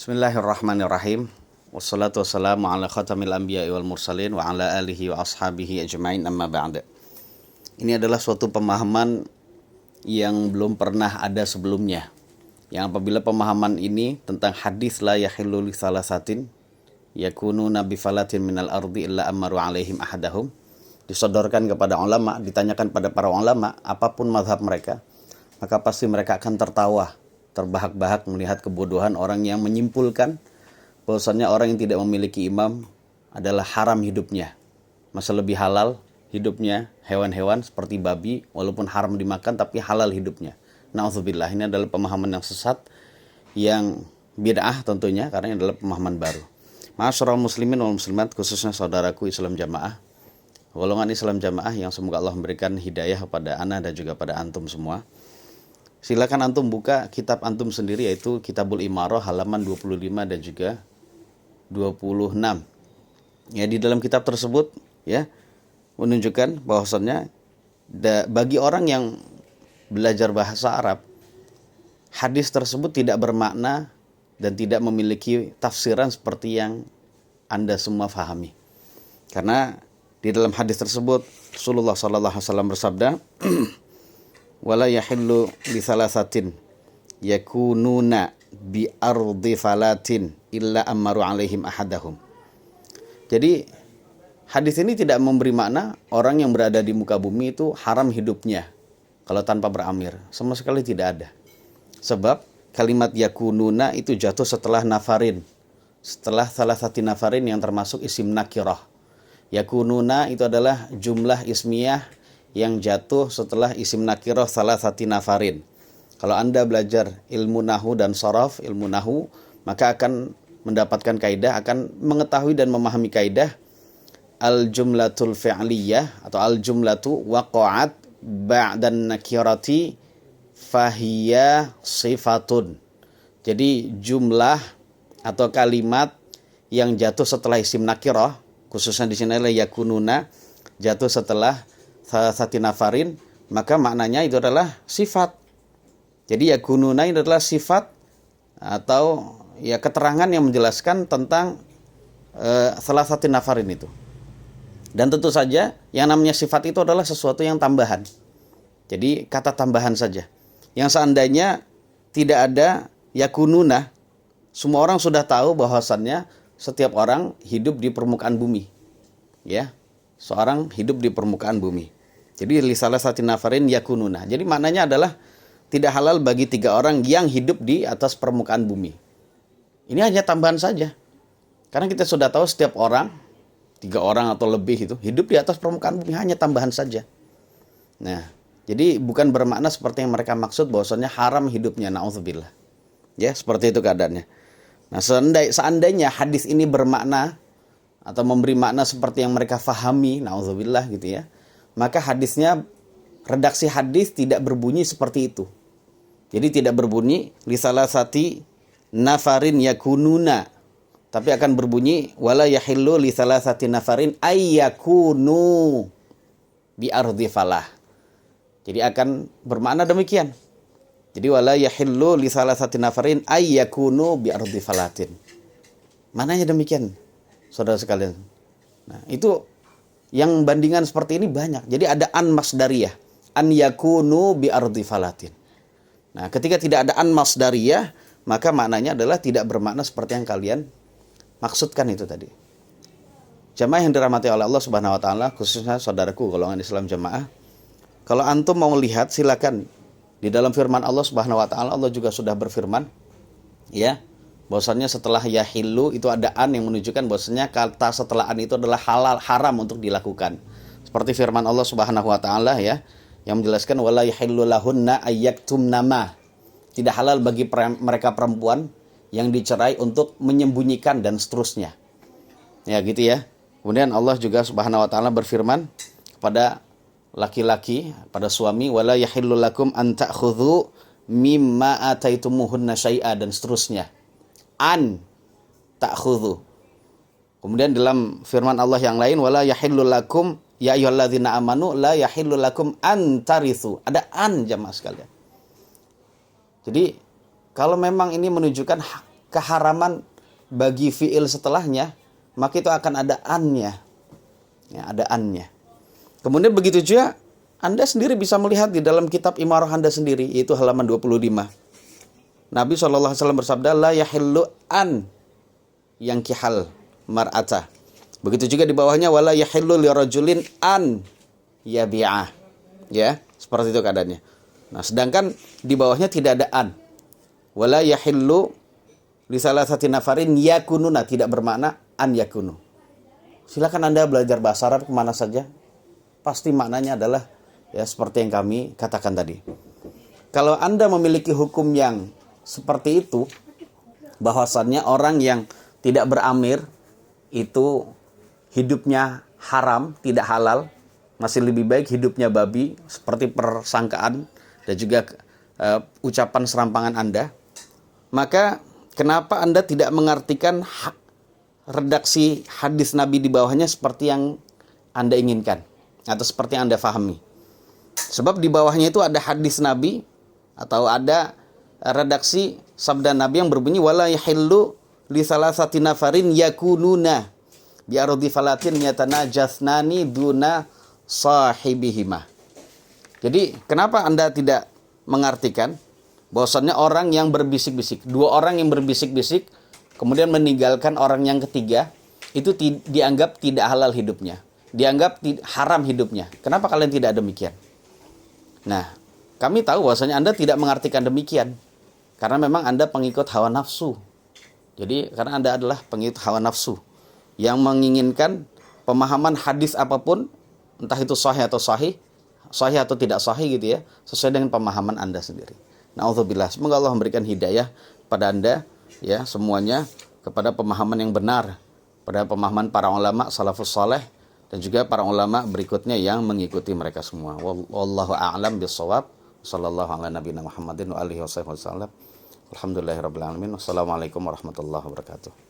Bismillahirrahmanirrahim. Wassalatu wassalamu ala khatamil anbiya'i wal mursalin wa ala alihi wa ashabihi ajma'in amma ba'da. Ini adalah suatu pemahaman yang belum pernah ada sebelumnya. Yang apabila pemahaman ini tentang hadis la yahillu li salasatin yakunu nabi falatin minal ardi illa amaru alaihim ahadahum disodorkan kepada ulama, ditanyakan pada para ulama apapun mazhab mereka, maka pasti mereka akan tertawa, terbahak-bahak melihat kebodohan orang yang menyimpulkan bahwasannya orang yang tidak memiliki imam adalah haram hidupnya. Masa lebih halal hidupnya hewan-hewan seperti babi, walaupun haram dimakan tapi halal hidupnya. Na'udzubillah, ini adalah pemahaman yang sesat, yang bid'ah tentunya, karena ini adalah pemahaman baru. Ma'asyiral muslimin wal muslimat, khususnya saudaraku Islam Jamaah, golongan Islam Jamaah yang semoga Allah memberikan hidayah kepada ana dan juga pada antum semua. Silakan antum buka kitab antum sendiri, yaitu Kitabul Imarah halaman 25 dan juga 26. Ya, di dalam kitab tersebut ya menunjukkan bahwasannya bagi orang yang belajar bahasa Arab, hadis tersebut tidak bermakna dan tidak memiliki tafsiran seperti yang Anda semua fahami. Karena di dalam hadis tersebut Rasulullah sallallahu alaihi wasallam bersabda, wala yahillu li salasatin yakununa bi ardi falatin illa amaru alaihim ahadahum. Jadi hadis ini tidak memberi makna orang yang berada di muka bumi itu haram hidupnya kalau tanpa beramir. Sama sekali tidak ada. Sebab kalimat yakununa itu jatuh setelah nafarin, setelah salah satu nafarin yang termasuk isim nakirah. Yakununa itu adalah jumlah ismiyah yang jatuh setelah isim nakirah salah satu nafarin. Kalau Anda belajar ilmu nahu dan sharaf, ilmu nahu, maka akan mendapatkan kaidah, akan mengetahui dan memahami kaidah al-jumlatul fi'liyah atau al-jumlatu waqa'at ba'dan nakirati fahiya sifatun. Jadi jumlah atau kalimat yang jatuh setelah isim nakirah, khususnya di sini adalah yakununa, jatuh setelah salah satu nafarin, maka maknanya itu adalah sifat. Jadi yakununa itu adalah sifat atau ya keterangan yang menjelaskan tentang salah satu nafarin itu. Dan tentu saja yang namanya sifat itu adalah sesuatu yang tambahan. Jadi kata tambahan saja. Yang seandainya tidak ada yakununa, semua orang sudah tahu bahwasannya setiap orang hidup di permukaan bumi. Ya, seorang hidup di permukaan bumi. Jadi li salah satu nafarin yakununa. Jadi maknanya adalah tidak halal bagi 3 orang yang hidup di atas permukaan bumi. Ini hanya tambahan saja. Karena kita sudah tahu setiap orang, 3 orang atau lebih itu hidup di atas permukaan bumi, hanya tambahan saja. Nah, jadi bukan bermakna seperti yang mereka maksud bahwasanya haram hidupnya, na'udzubillah. Ya, seperti itu keadaannya. Nah, seandainya hadis ini bermakna atau memberi makna seperti yang mereka fahami, na'udzubillah gitu ya, maka hadisnya, redaksi hadis tidak berbunyi seperti itu. Jadi tidak berbunyi li salasati nafarin yakununa, tapi akan berbunyi wala yahillu li salasati nafarin ayyakunu bi ardi falah. Jadi akan bermakna demikian. Jadi wala yahillu li salasati nafarin ayyakunu bi ardi falatin. Mananya demikian, saudara sekalian. Nah, itu yang bandingan seperti ini banyak. Jadi ada an masdariyah, an yakunu bi ardi falatin. Nah, ketika tidak ada an masdariyah, maka maknanya adalah tidak bermakna seperti yang kalian maksudkan itu tadi. Jamaah yang dirahmati oleh Allah Subhanahu wa taala, khususnya saudaraku golongan Islam Jamaah, kalau antum mau lihat silakan di dalam firman Allah Subhanahu wa taala, Allah juga sudah berfirman ya, bahwasannya setelah yahillu itu ada an yang menunjukkan bahwasannya kata setelah an itu adalah halal, haram untuk dilakukan. Seperti firman Allah Subhanahu wa taala ya, yang menjelaskan wala yahillu lahunna ayyaktumna ma. Tidak halal bagi mereka perempuan yang dicerai untuk menyembunyikan dan seterusnya. Ya gitu ya. Kemudian Allah juga Subhanahu wa taala berfirman kepada laki-laki, pada suami, wala yahillu lakum an ta'khudhu mimma ataitumuhunna syai'a, dan seterusnya. An ta'khudhu. Kemudian dalam firman Allah yang lain, wala yahillu lakum ya ayyuhalladzina amanu la yahillu lakum an tarithu. Ada an, jamaah sekalian. Jadi kalau memang ini menunjukkan keharaman bagi fiil setelahnya, maka itu akan ada an-nya. Ya, ada an-nya. Kemudian begitu juga Anda sendiri bisa melihat di dalam kitab Imarah Anda sendiri, yaitu halaman 25. Nabi SAW bersabda, la yahillu an yang kihal mar'ata. Begitu juga di bawahnya, wala yahillu lirajulin an yabi'ah. Ya, seperti itu keadaannya. Nah, sedangkan di bawahnya tidak ada an. Wala yahillu li salasati nafarin yakununa, tidak bermakna an yakunu. Silakan Anda belajar bahasa Arab kemana saja, pasti maknanya adalah ya seperti yang kami katakan tadi. Kalau Anda memiliki hukum yang seperti itu, bahwasannya orang yang tidak beramir itu hidupnya haram, tidak halal, masih lebih baik hidupnya babi, seperti persangkaan dan juga ucapan serampangan Anda, maka kenapa Anda tidak mengartikan redaksi hadis Nabi di bawahnya seperti yang Anda inginkan atau seperti yang Anda fahami? Sebab di bawahnya itu ada hadis Nabi atau ada redaksi sabda Nabi yang berbunyi wala yahillu li salasati nafarin yakununa bi ardi falatin yatanajasnani duna sahibihima. Jadi kenapa Anda tidak mengartikan bahwasannya orang yang berbisik-bisik, dua orang yang berbisik-bisik kemudian meninggalkan orang yang ketiga, itu dianggap tidak halal hidupnya, dianggap haram hidupnya. Kenapa kalian tidak demikian? Nah, kami tahu bahwasanya Anda tidak mengartikan demikian karena memang Anda pengikut hawa nafsu. Jadi karena Anda adalah pengikut hawa nafsu yang menginginkan pemahaman hadis apapun, entah itu sahih atau tidak sahih gitu ya, sesuai dengan pemahaman Anda sendiri. Na'udzubillah. Semoga Allah memberikan hidayah pada Anda ya semuanya kepada pemahaman yang benar, pada pemahaman para ulama salafus saleh dan juga para ulama berikutnya yang mengikuti mereka semua. Wallahu a'lam bishawab. Sallallahu ala nabiyina Muhammadin wa alihi wasallam. Alhamdulillahirabbil alamin. Wassalamualaikum warahmatullahi wabarakatuh.